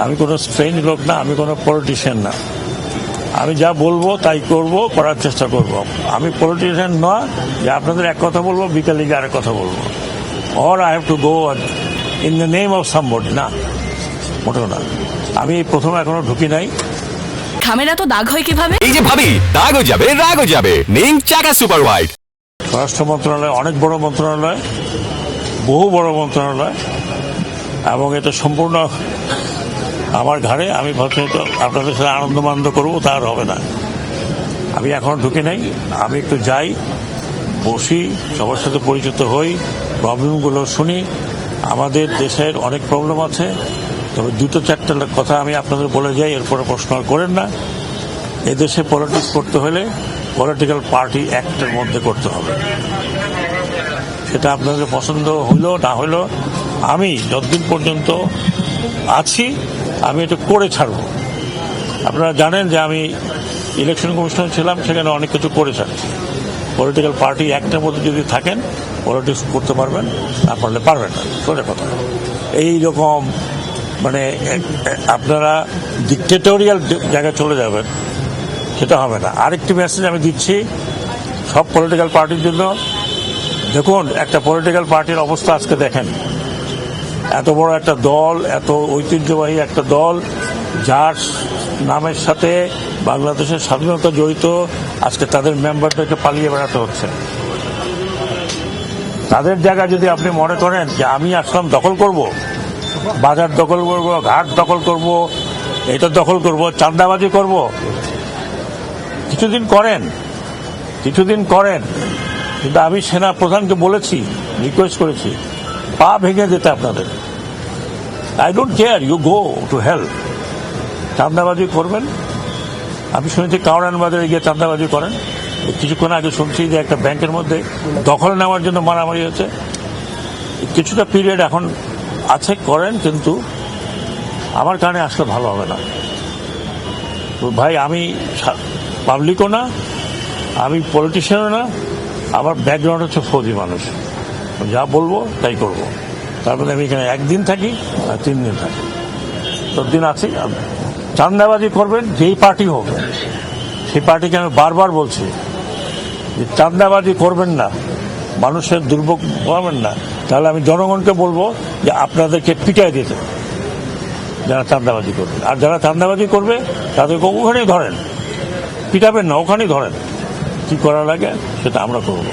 আমি কোনো স্ট্রেঞ্জ লোক না, আমি কোনো পলিটিশিয়ান না। আমি যা বলবো তাই করব, করার চেষ্টা করব। আমি পলিটিশিয়ান নয় যে আপনাদের এক কথা বলবো, বিকালে গিয়ে আরেক কথা বলবো, or I have to go in the name of somebody. না, মোটেও না। আমি প্রথমে এখনো ঢুকি নাই। খামের এত দাগ হয় কিভাবে? এই যে ভাবি, দাগও যাবে রাগও যাবে, নিন চাকা সুপার হোয়াইট। স্বরাষ্ট্র মন্ত্রণালয় অনেক বড় মন্ত্রণালয়, বহু বড় মন্ত্রণালয়, এবং এটা সম্পূর্ণ আমার ঘাড়ে। আমি ভাবছি তো আপনাদের সাথে আনন্দ করবো, তা আর হবে না। আমি এখনো ঢুকে নাই। আমি একটু যাই, বসি, সবার সাথে পরিচিত হই, প্রবলেমগুলো শুনি। আমাদের দেশের অনেক প্রবলেম আছে, তবে দুটো চারটা কথা আমি আপনাদের বলে যাই, এরপরে প্রশ্ন আর করেন না। এদেশে পলিটিক্স করতে হলে পলিটিক্যাল পার্টি অ্যাক্টের মধ্যে করতে হবে। সেটা আপনাদের পছন্দ হইলো না হইলো, আমি যতদিন পর্যন্ত আছি আমি এটা করে ছাড়ব। আপনারা জানেন যে আমি ইলেকশন কমিশনার ছিলাম, সেখানে অনেক কিছু করে ছাড়ছি। পলিটিক্যাল পার্টি অ্যাক্টের মধ্যে যদি থাকেন পলিটিক্স করতে পারবেন, না পারলে পারবেন না, সোজা কথা। এইরকম মানে আপনারা ডিক্টেটোরিয়াল জায়গায় চলে যাবেন, সেটা হবে না। আরেকটি মেসেজ আমি দিচ্ছি সব পলিটিক্যাল পার্টির জন্য। দেখুন, একটা পলিটিক্যাল পার্টির অবস্থা আজকে দেখেন। এত বড় একটা দল, এত ঐতিহ্যবাহী একটা দল, যার নামের সাথে বাংলাদেশের স্বাধীনতা জড়িত, আজকে তাদের মেম্বারদেরকে পালিয়ে বেড়াতে হচ্ছে। তাদের জায়গা যদি আপনি মনে করেন যে আমি আসলাম দখল করব, বাজার দখল করব, ঘাট দখল করব, এটা দখল করব, চাঁদাবাজি করব, কিছুদিন করেন। কিন্তু আমি সেনা প্রধানকে বলেছি, রিকোয়েস্ট করেছি, পা ভেঙে যেতে আপনাদের। I don't care, you go to help. চাঁদাবাজি করবেন। আমি শুনেছি কাউরান বাজারে গিয়ে চাঁদাবাজি করেন। কিছুক্ষণ আগে শুনছি যে একটা ব্যাংকের মধ্যে দখল নেওয়ার জন্য মারামারি হয়েছে। কিছুটা পিরিয়ড এখন আছে, করেন, কিন্তু আমার কারণে আসলে ভালো হবে না। তো ভাই, আমি পাবলিকও না, আমি পলিটিশিয়ানও না, আমার ব্যাকগ্রাউন্ড হচ্ছে ফৌজি মানুষ। যা বলবো তাই করব। তারপরে আমি এখানে একদিন থাকি আর 3 দিন থাকি, 10 দিন আছি। চাঁদাবাজি করবেন যেই পার্টি হোক, সেই পার্টিকে আমি বারবার বলছি যে চাঁদাবাজি করবেন না, মানুষের দুর্ভোগ পাবেন না। তাহলে আমি জনগণকে বলবো যে আপনাদেরকে পিটাই দিতে, যারা চাঁদাবাজি করবে। আর যারা চাঁদাবাজি করবে তাদেরকে ওখানেই ধরেন, পিটাবেন না, ওখানেই ধরেন। কি করা লাগে সেটা আমরা করবো।